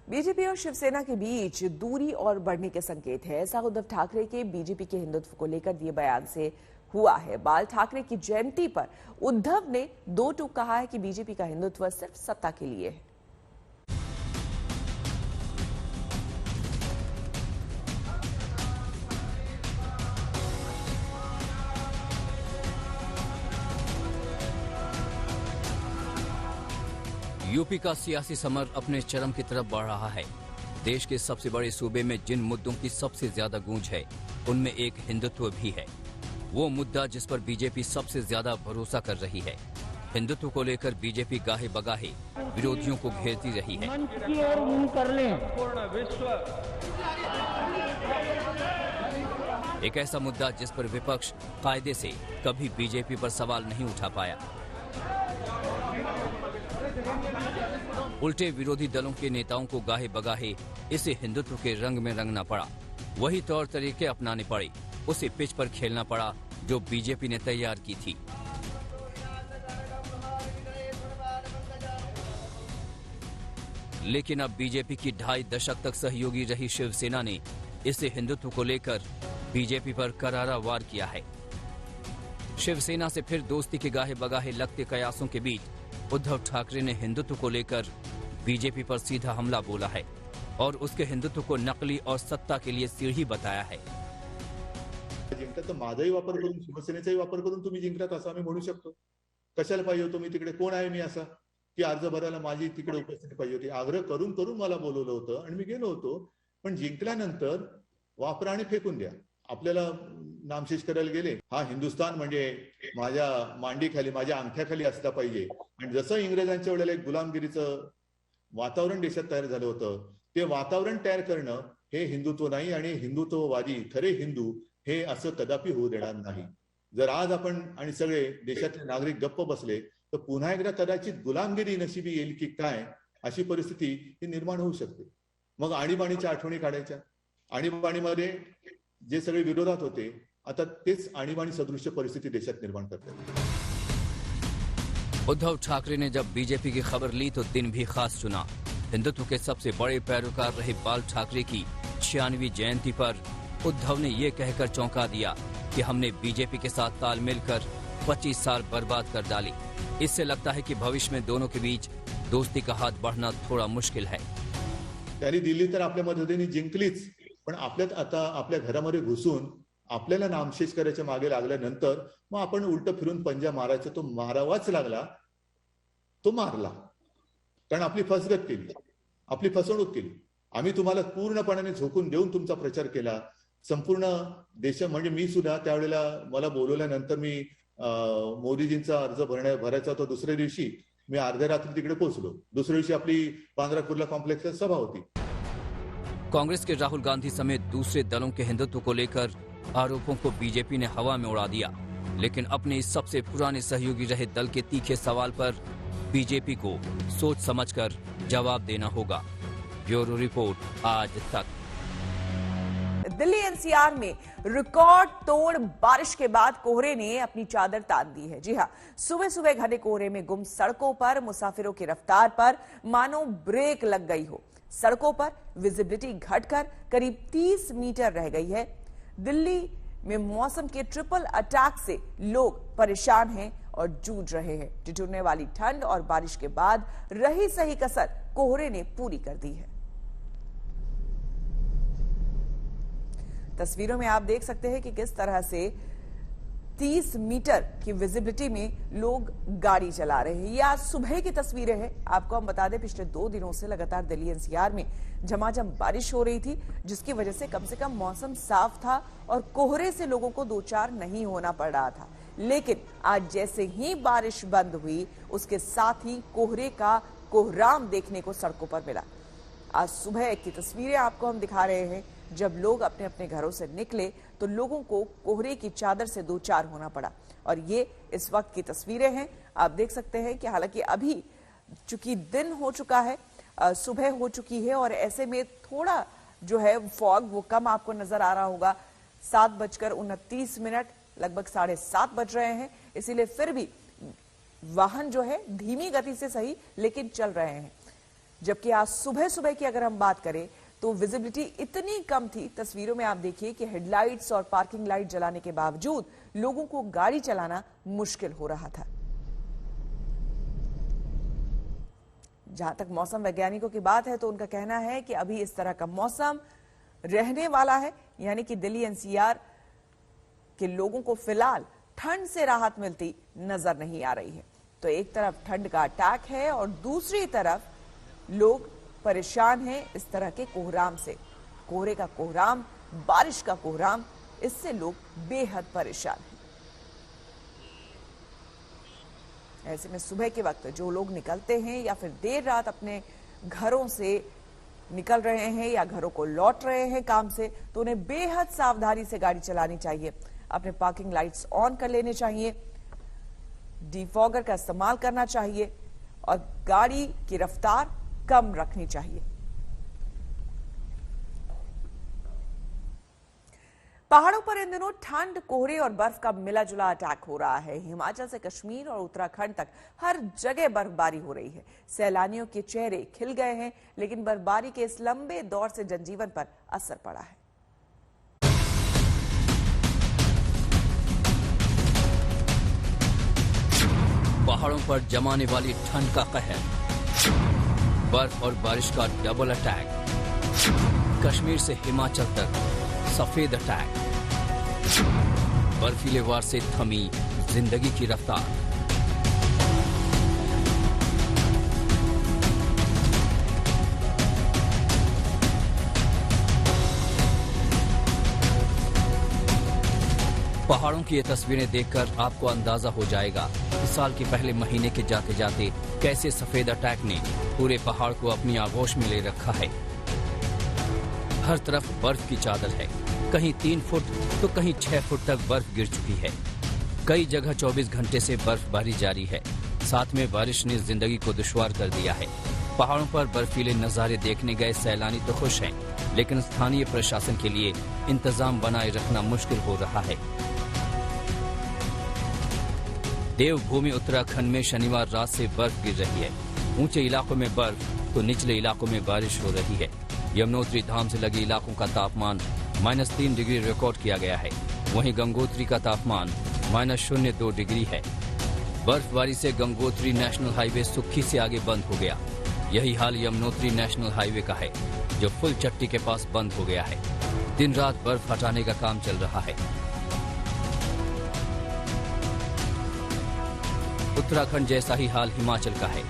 BJP और शिवसेना के बीच दूरी और बढ़ने के संकेत है। ऐसा उद्धव ठाकरे के बीजेपी के हिंदुत्व को लेकर दिए बयान से हुआ है। बाल ठाकरे की जयंती पर उद्धव ने दो टूक कहा है कि बीजेपी का हिंदुत्व सिर्फ सत्ता के लिए है। यूपी का सियासी समर अपने चरम की तरफ बढ़ रहा है। देश के सबसे बड़े सूबे में जिन मुद्दों की सबसे ज्यादा गूंज है, उनमें एक हिंदुत्व भी है। वो मुद्दा जिस पर बीजेपी सबसे ज्यादा भरोसा कर रही है। हिंदुत्व को लेकर बीजेपी गाहे बगाहे विरोधियों को घेरती रही है। एक ऐसा मुद्दा जिस पर विपक्ष कायदे से कभी बीजेपी पर सवाल नहीं उठा पाया। उल्टे विरोधी दलों के नेताओं को गाहे बगाहे इसे हिंदुत्व के रंग में रंगना पड़ा। वही तौर तरीके अपनाने पड़े, उसे पिच पर खेलना पड़ा जो बीजेपी ने तैयार की थी। लेकिन अब बीजेपी की 2.5 दशक तक सहयोगी रही शिवसेना ने इसे हिंदुत्व को लेकर बीजेपी पर करारा वार किया है। शिवसेना से फिर दोस्ती के गाहे बगाहे लगते कयासों के बीच उद्धव ठाकरे ने हिंदुत्व को लेकर बीजेपी पर सीधा हमला बोला है और उसके हिंदुत्व को नकली और सत्ता के लिए सीढ़ी बताया है। जिंकला तर माझाही वापर करून शिवसेनेचाही वापर करून तुम्ही जिंकलात असं आम्ही म्हणू शकतो। कशाला पाहिजे होतो मी तिकडे? कोण आहे मी असा की अर्ज भरायला माझी तिकडे उपस्थिती पाहिजे होती? आग्रह करून करून मला बोलवलं होतं आणि मी गेलो होतो। पण जिंकल्यानंतर वापरा आणि फेकून द्या। आपल्याला नामशेष करायला गेले। हा हिंदुस्थान म्हणजे माझ्या मांडीखाली माझ्या अंगठ्याखाली असला पाहिजे। आणि जसं इंग्रजांच्या वेळेला एक गुलामगिरीचं वातावरण देशात तयार झालं होतं, ते वातावरण तयार करणं हे हिंदुत्व नाही आणि हिंदुत्ववादी खरे हिंदू हे असं कदापि होऊ देणार नाही। जर आज आपण आणि सगळे देशातले नागरिक गप्प बसले तर पुन्हा एकदा कदाचित गुलामगिरी नशिबी येईल की काय अशी परिस्थिती ही निर्माण होऊ शकते। मग आणीबाणीच्या आठवणी काढायच्या। आणीबाणीमध्ये जे सगळे विरोधात होते आता तेच आणीबाणी सदृश्य परिस्थिति देशात निर्माण करते हैं। उद्धव ठाकरे ने जब बीजेपी की खबर ली तो दिन भी खास चुना। हिंदुत्व के सबसे बड़े पैरोकार रहे बाल ठाकरे की 96वीं जयंती पर उद्धव ने ये कहकर चौंका दिया कि हमने बीजेपी के साथ तालमेल कर 25 साल बर्बाद कर डाली। इससे लगता है कि भविष्य में दोनों के बीच दोस्ती का हाथ बढ़ना थोड़ा मुश्किल है। त्यांनी दिल्ली तर आपल्या मदतीने जिंकलीच, पण आपल्यात आता आपल्या घरामध्ये घुसून आपल्याला नामशेष करायच्या मागे लागल्यानंतर मग आपण उलट फिरून पंजा मारायचा, तो मारावाच लागला, तो मारला। कारण आपली फसगत केली, आपली फसवणूक केली। आम्ही तुम्हाला पूर्णपणे झोकून देऊन तुमचा प्रचार केला। संपूर्ण देश म्हणजे मी सुद्धा त्यावेळेला मला बोलवल्यानंतर मी मोदीजींचा अर्ज भरायचा होता। दुसऱ्या दिवशी मी अर्ध्या रात्री तिकडे पोहोचलो। दुसऱ्या दिवशी आपली बांद्रा कुर्ला कॉम्प्लेक्स में सभा होती। कांग्रेस के राहुल गांधी समेत दूसरे दलों के हिंदुत्व को लेकर आरोपों को बीजेपी ने हवा में उड़ा दिया, लेकिन अपने इस सबसे पुराने सहयोगी रहे दल के तीखे सवाल पर बीजेपी को सोच समझकर जवाब देना होगा। ब्यूरो रिपोर्ट, आज तक। दिल्ली एनसीआर में रिकॉर्ड तोड़ बारिश के बाद कोहरे ने अपनी चादर तान दी है। जी हां, सुबह सुबह घने कोहरे में गुम सड़कों पर मुसाफिरों की रफ्तार पर मानो ब्रेक लग गई हो। सड़कों पर विजिबिलिटी घटकर करीब 30 मीटर रह गई है। दिल्ली में मौसम के ट्रिपल अटैक से लोग परेशान हैं और जूझ रहे हैं। ठिठुरने वाली ठंड और बारिश के बाद रही सही कसर कोहरे ने पूरी कर दी है। तस्वीरों में आप देख सकते हैं कि किस तरह से 30 मीटर की विजिबिलिटी में लोग गाड़ी चला रहे हैं। ये आज सुबह की तस्वीरें हैं। आपको हम बता दें, पिछले 2 दिनों से लगातार दिल्ली एनसीआर में झमाझम बारिश हो रही थी, जिसकी वजह से कम मौसम साफ था और कोहरे से लोगों को दो चार नहीं होना पड़ रहा था। लेकिन आज जैसे ही बारिश बंद हुई, उसके साथ ही कोहरे का कोहराम देखने को सड़कों पर मिला। आज सुबह की तस्वीरें आपको हम दिखा रहे हैं। जब लोग अपने अपने घरों से निकले तो लोगों को कोहरे की चादर से दो चार होना पड़ा। और ये इस वक्त की तस्वीरें हैं। आप देख सकते हैं कि हालांकि अभी चूंकि दिन हो चुका है, सुबह हो चुकी है और ऐसे में थोड़ा जो है फॉग वो कम आपको नजर आ रहा होगा। 7:29, लगभग 7:30 बज रहे हैं, इसीलिए फिर भी वाहन जो है धीमी गति से सही लेकिन चल रहे हैं। जबकि आज सुबह सुबह की अगर हम बात करें तो विजिबिलिटी इतनी कम थी। तस्वीरों में आप देखिए कि हेडलाइट्स और पार्किंग लाइट जलाने के बावजूद लोगों को गाड़ी चलाना मुश्किल हो रहा था। जहां तक मौसम वैज्ञानिकों की बात है तो उनका कहना है कि अभी इस तरह का मौसम रहने वाला है, यानी कि दिल्ली एनसीआर के लोगों को फिलहाल ठंड से राहत मिलती नजर नहीं आ रही है। तो एक तरफ ठंड का अटैक है और दूसरी तरफ लोग परेशान हैं इस तरह के कोहराम से। कोहरे का कोहराम, बारिश का कोहराम, इससे लोग बेहद परेशान हैं। ऐसे में सुबह के वक्त जो लोग निकलते हैं या फिर देर रात अपने घरों से निकल रहे हैं या घरों को लौट रहे हैं काम से, तो उन्हें बेहद सावधानी से गाड़ी चलानी चाहिए। अपने पार्किंग लाइट्स ऑन कर लेने चाहिए, डिफॉगर का इस्तेमाल करना चाहिए और गाड़ी की रफ्तार कम रखनी चाहिए। पहाड़ों पर इन दिनों ठंड, कोहरे और बर्फ का मिला जुला अटैक हो रहा है। हिमाचल से कश्मीर और उत्तराखंड तक हर जगह बर्फबारी हो रही है। सैलानियों के चेहरे खिल गए हैं, लेकिन बर्फबारी के इस लंबे दौर से जनजीवन पर असर पड़ा है। पहाड़ों पर जमाने वाली ठंड का कहर, बर्फ और बारिश का डबल अटैक, कश्मीर से हिमाचल तक सफेद अटैक, बर्फीले वार से थमी जिंदगी की रफ्तार। पहाड़ों की ये तस्वीरें देखकर आपको अंदाजा हो जाएगा कि साल के पहले महीने के जाते जाते कैसे सफेद अटैक ने पूरे पहाड़ को अपनी आगोश में ले रखा है। हर तरफ बर्फ की चादर है, कहीं 3 फुट तो कहीं 6 फुट तक बर्फ गिर चुकी है। कई जगह 24 घंटे से बर्फबारी जारी है। साथ में बारिश ने जिंदगी को दुश्वार कर दिया है। पहाड़ों पर बर्फीले नजारे देखने गए सैलानी तो खुश हैं, लेकिन स्थानीय प्रशासन के लिए इंतजाम बनाए रखना मुश्किल हो रहा है। देवभूमि उत्तराखंड में शनिवार रात से बर्फ गिर रही है। ऊंचे इलाकों में बर्फ तो निचले इलाकों में बारिश हो रही है। यमुनोत्री धाम से लगे इलाकों का तापमान -3 डिग्री रिकॉर्ड किया गया है। वहीं गंगोत्री का तापमान -0.2 डिग्री है। बर्फबारी से गंगोत्री नेशनल हाईवे सुक्खी से आगे बंद हो गया। यही हाल यमुनोत्री नेशनल हाईवे का है, जो फुल चट्टी के पास बंद हो गया है। दिन रात बर्फ हटाने का काम चल रहा है। उत्तराखंड जैसा ही हाल हिमाचल का है।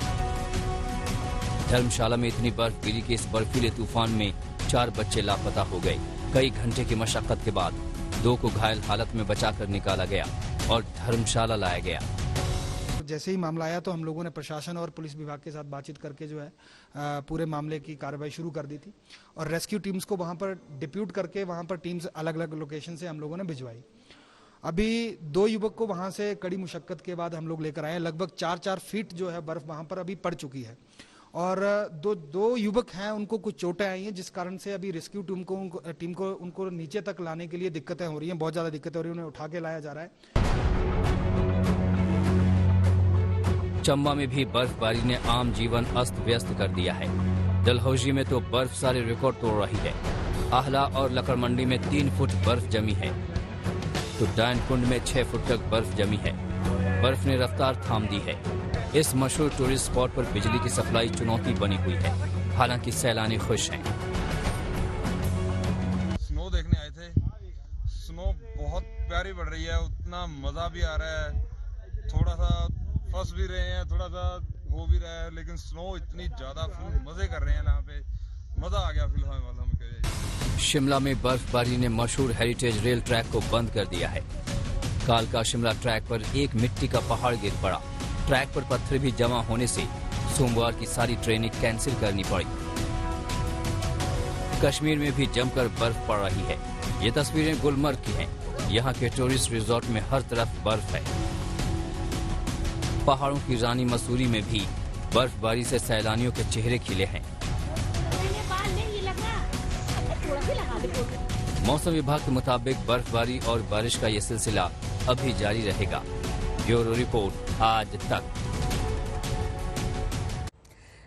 धर्मशाला में इतनी बर्फ गिरी कि इस बर्फीले तूफान में 4 बच्चे लापता हो गए। कई घंटे की मशक्कत के बाद 2 को घायल हालत में बचाकर निकाला गया और धर्मशाला लाया गया। जैसे ही मामला आया तो हम लोगों ने प्रशासन और पुलिस विभाग के साथ बातचीत करके जो है पूरे मामले की कार्रवाई शुरू कर दी थी और रेस्क्यू टीम्स को वहां पर डिप्यूट करके वहां पर टीम्स अलग अलग लोकेशन से हम लोगों ने भिजवाई। अभी 2 युवक को वहां से कड़ी मुशक्कत के बाद हम लोग लेकर आए। लगभग 4-4 फीट जो है बर्फ वहां पर अभी पड़ चुकी है और दो युवक हैं, उनको कुछ चोटें आई हैं, जिस कारण से अभी रेस्क्यू टीम को उनको नीचे तक लाने के लिए दिक्कतें हो रही हैं। बहुत ज्यादा दिक्कतें हो रही हैं, उन्हें उठा के लाया जा रहा है। चंबा में भी बर्फबारी ने आम जीवन अस्त व्यस्त कर दिया है। डलहौजी में तो बर्फ सारे रिकॉर्ड तोड़ रही है। आहला और लकड़मंडी में 3 फुट बर्फ जमी है, तो डायनकुंड में 6 फुट तक बर्फ जमी है। बर्फ ने रफ्तार थाम दी है। इस मशहूर टूरिस्ट स्पॉट पर बिजली की सप्लाई चुनौती बनी हुई है। हालांकि सैलानी खुश हैं। स्नो देखने आए थे। स्नो बहुत प्यारी बढ़ रही है, उतना मजा भी आ रहा है। थोड़ा सा फंस भी रहे हैं, थोड़ा सा हो भी रहा है, लेकिन स्नो इतनी ज्यादा फुल मजे कर रहे हैं यहाँ पे। मजा आ गया फिलहाल वाला। शिमला में बर्फबारी ने मशहूर हेरिटेज रेल ट्रैक को बंद कर दिया है। कालका शिमला ट्रैक पर एक मिट्टी का पहाड़ गिर पड़ा। ट्रैक पर पत्थर भी जमा होने से सोमवार की सारी ट्रेनें कैंसिल करनी पड़ी। कश्मीर में भी जमकर बर्फ पड़ रही है। ये तस्वीरें गुलमर्ग की हैं। यहाँ के टूरिस्ट रिजॉर्ट में हर तरफ बर्फ है। पहाड़ों की रानी मसूरी में भी बर्फबारी से सैलानियों के चेहरे खिले हैं। मौसम विभाग के मुताबिक बर्फबारी और बारिश का ये सिलसिला अभी जारी रहेगा। ब्यूरो रिपोर्ट, आज तक।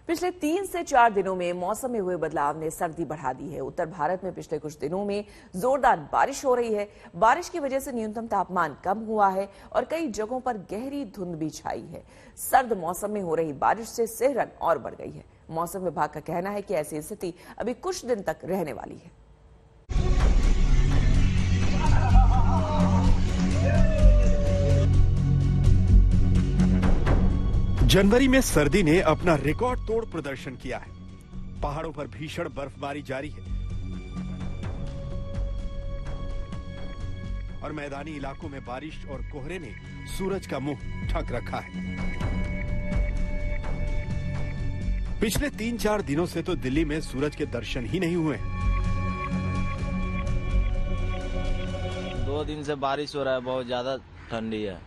पिछले 3 से 4 दिनों में मौसम में हुए बदलाव ने सर्दी बढ़ा दी है। उत्तर भारत में पिछले कुछ दिनों में जोरदार बारिश हो रही है। बारिश की वजह से न्यूनतम तापमान कम हुआ है और कई जगहों पर गहरी धुंध भी छाई है। सर्द मौसम में हो रही बारिश से सिहरन और बढ़ गई है। मौसम विभाग का कहना है कि ऐसी स्थिति अभी कुछ दिन तक रहने वाली है। जनवरी में सर्दी ने अपना रिकॉर्ड तोड़ प्रदर्शन किया है। पहाड़ों पर भीषण बर्फबारी जारी है और मैदानी इलाकों में बारिश और कोहरे ने सूरज का मुंह ढक रखा है। पिछले 3-4 दिनों से तो दिल्ली में सूरज के दर्शन ही नहीं हुए। 2 दिन से बारिश हो रहा है, बहुत ज्यादा ठंडी है।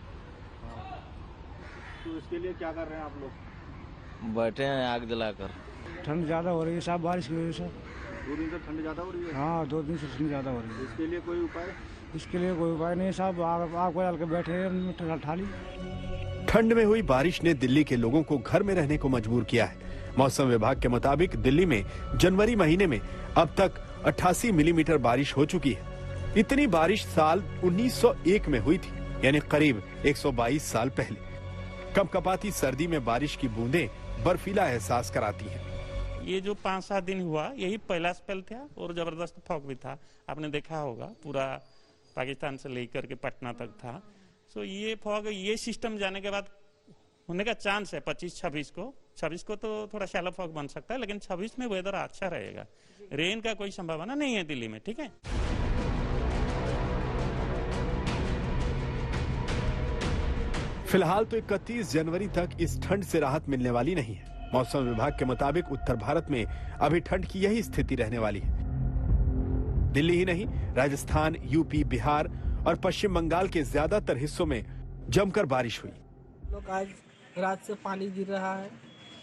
तो इसके लिए क्या कर रहे हैं आप लोग? बैठे हैं आग जलाकर। ठंड ज्यादा हो रही है साहब, बारिश की वजह से। 2 दिन से ठंड ज्यादा हो रही है? हाँ, 2 दिन से ठंड ज्यादा हो रही है। इसके लिए कोई उपाय? इसके लिए कोई उपाय नहीं साहब, आग को डाल के बैठे हैं ठाली। ठंड में हुई बारिश ने दिल्ली के लोगों को घर में रहने को मजबूर किया है। मौसम विभाग के मुताबिक दिल्ली में जनवरी महीने में अब तक 88 मिलीमीटर बारिश हो चुकी है। इतनी बारिश साल 1901 में हुई थी, यानी करीब 122 साल पहले। कपकपाती सर्दी में बारिश की बूंदें बर्फीला एहसास कराती हैं। ये जो 5-7 दिन हुआ, यही पहला स्पेल था और जबरदस्त फॉग भी था। आपने देखा होगा, पूरा पाकिस्तान से लेकर के पटना तक था। सो ये फॉग, ये सिस्टम जाने के बाद होने का चांस है 25-26 को। 26 को तो थोड़ा शैलो फॉग बन सकता है, लेकिन 26 में वेदर अच्छा रहेगा। रेन का कोई संभावना नहीं है दिल्ली में, ठीक है। फिलहाल तो 31 जनवरी तक इस ठंड से राहत मिलने वाली नहीं है। मौसम विभाग के मुताबिक उत्तर भारत में अभी ठंड की यही स्थिति रहने वाली है। दिल्ली ही नहीं, राजस्थान, यूपी, बिहार और पश्चिम बंगाल के ज्यादातर हिस्सों में जमकर बारिश हुई। लोग आज रात से पानी गिर रहा है।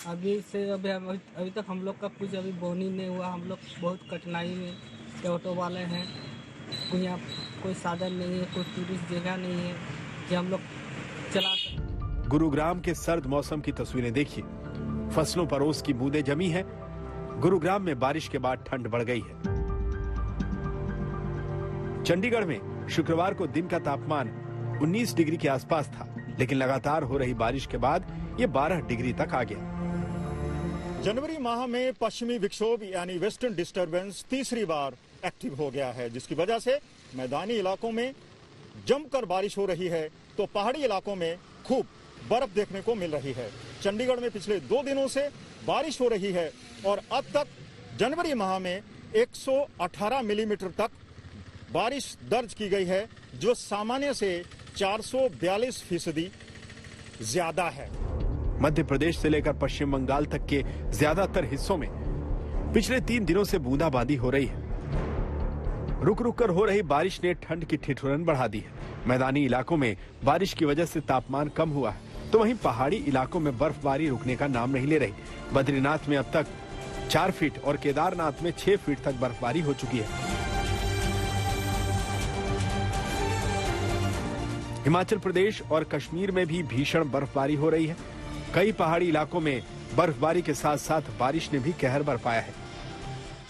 अभी तक हम लोग का कुछ अभी बोनी नहीं हुआ। हम लोग बहुत कठिनाई में, ऑटो वाले हैं, यहाँ कोई साधन नहीं है, कोई टूरिस्ट जगह नहीं है कि हम लोग चला सकते। गुरुग्राम के सर्द मौसम की तस्वीरें देखिए। फसलों पर ओस की बूंदें जमी हैं। गुरुग्राम में बारिश के बाद ठंड बढ़ गई है। चंडीगढ़ में शुक्रवार को दिन का तापमान 19 डिग्री के आसपास था, लेकिन लगातार हो रही बारिश के बाद ये 12 डिग्री तक आ गया। जनवरी माह में पश्चिमी विक्षोभ यानी वेस्टर्न डिस्टर्बेंस तीसरी बार एक्टिव हो गया है, जिसकी वजह से मैदानी इलाकों में जमकर बारिश हो रही है, तो पहाड़ी इलाकों में खूब बर्फ देखने को मिल रही है। चंडीगढ़ में पिछले 2 दिनों से बारिश हो रही है और अब तक जनवरी माह में 118 मिलीमीटर तक बारिश दर्ज की गई है, जो सामान्य से 442% ज्यादा है। मध्य प्रदेश से लेकर पश्चिम बंगाल तक के ज्यादातर हिस्सों में पिछले 3 दिनों से बूंदाबांदी हो रही है। रुक रुक कर हो रही बारिश ने ठंड की ठिठुरन बढ़ा दी है। मैदानी इलाकों में बारिश की वजह से तापमान कम हुआ है, तो वहीं पहाड़ी इलाकों में बर्फबारी रुकने का नाम नहीं ले रही। बद्रीनाथ में अब तक 4 फीट और केदारनाथ में 6 फीट तक बर्फबारी हो चुकी है। हिमाचल प्रदेश और कश्मीर में भी भीषण बर्फबारी हो रही है। कई पहाड़ी इलाकों में बर्फबारी के साथ साथ बारिश ने भी कहर बरपाया है।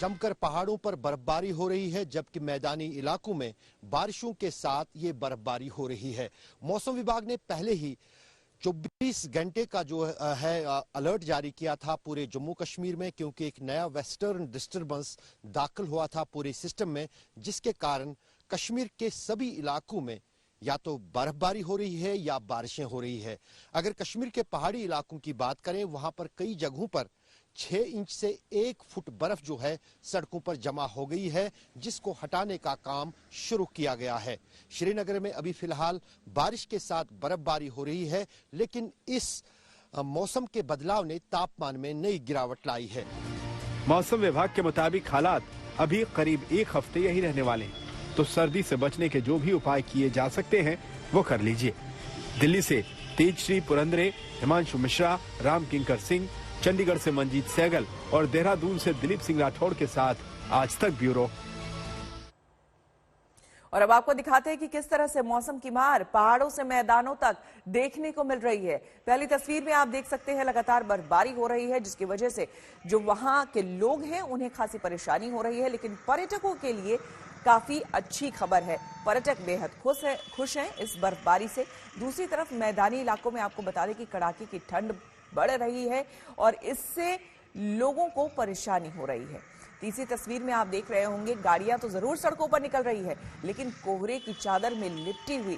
जमकर पहाड़ों पर बर्फबारी हो रही है, जबकि मैदानी इलाकों में बारिशों के साथ ये बर्फबारी हो रही है। मौसम विभाग ने पहले ही 24 घंटे का जो है अलर्ट जारी किया था पूरे जम्मू कश्मीर में, क्योंकि एक नया वेस्टर्न डिस्टर्बेंस दाखिल हुआ था पूरे सिस्टम में, जिसके कारण कश्मीर के सभी इलाकों में या तो बर्फबारी हो रही है या बारिशें हो रही है। अगर कश्मीर के पहाड़ी इलाकों की बात करें, वहां पर कई जगहों पर 6 इंच से 1 फुट बर्फ जो है सड़कों पर जमा हो गई है, जिसको हटाने का काम शुरू किया गया है। श्रीनगर में अभी फिलहाल बारिश के साथ बर्फबारी हो रही है, लेकिन इस मौसम के बदलाव ने तापमान में नई गिरावट लाई है। मौसम विभाग के मुताबिक हालात अभी करीब 1 हफ्ते यही रहने वाले हैं, तो सर्दी से बचने के जो भी उपाय किए जा सकते हैं वो कर लीजिए। दिल्ली से तेजश्री पुरंदरे, हिमांशु मिश्रा, राम किंकर सिंह, चंडीगढ़ से मंजीत सहगल और देहरादून से दिलीप सिंह राठौड़ के साथ आज तक ब्यूरो। और अब आपको दिखाते हैं कि किस तरह से मौसम की मार पहाड़ों से मैदानों तक देखने को मिल रही है। पहली तस्वीर में आप देख सकते हैं लगातार बर्फबारी हो रही है, जिसकी वजह से जो वहां के लोग हैं उन्हें खासी परेशानी हो रही है, लेकिन पर्यटकों के लिए काफी अच्छी खबर है। पर्यटक बेहद खुश हैं इस बर्फबारी से। दूसरी तरफ मैदानी इलाकों में आपको बता दें कि कड़ाके की ठंड बढ़ रही है और इससे लोगों को परेशानी हो रही है। तीसरी तस्वीर में आप देख रहे होंगे गाड़ियां तो जरूर सड़कों पर निकल रही है, लेकिन कोहरे की चादर में लिपटी हुई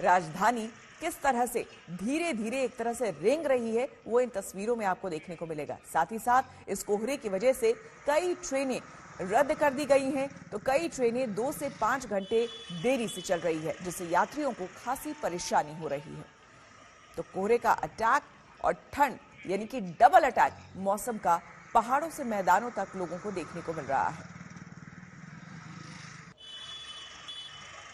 राजधानी किस तरह से धीरे धीरे एक तरह से रेंग रही है वो इन तस्वीरों में आपको देखने को मिलेगा। साथ ही साथ इस कोहरे की वजह से कई ट्रेनें रद्द कर दी गई हैं, तो कई ट्रेनें 2 से 5 घंटे देरी से चल रही है, जिससे यात्रियों को खासी परेशानी हो रही है। तो कोहरे का अटैक और ठंड यानी कि डबल अटैक मौसम का पहाड़ों से मैदानों तक लोगों को देखने को मिल रहा है।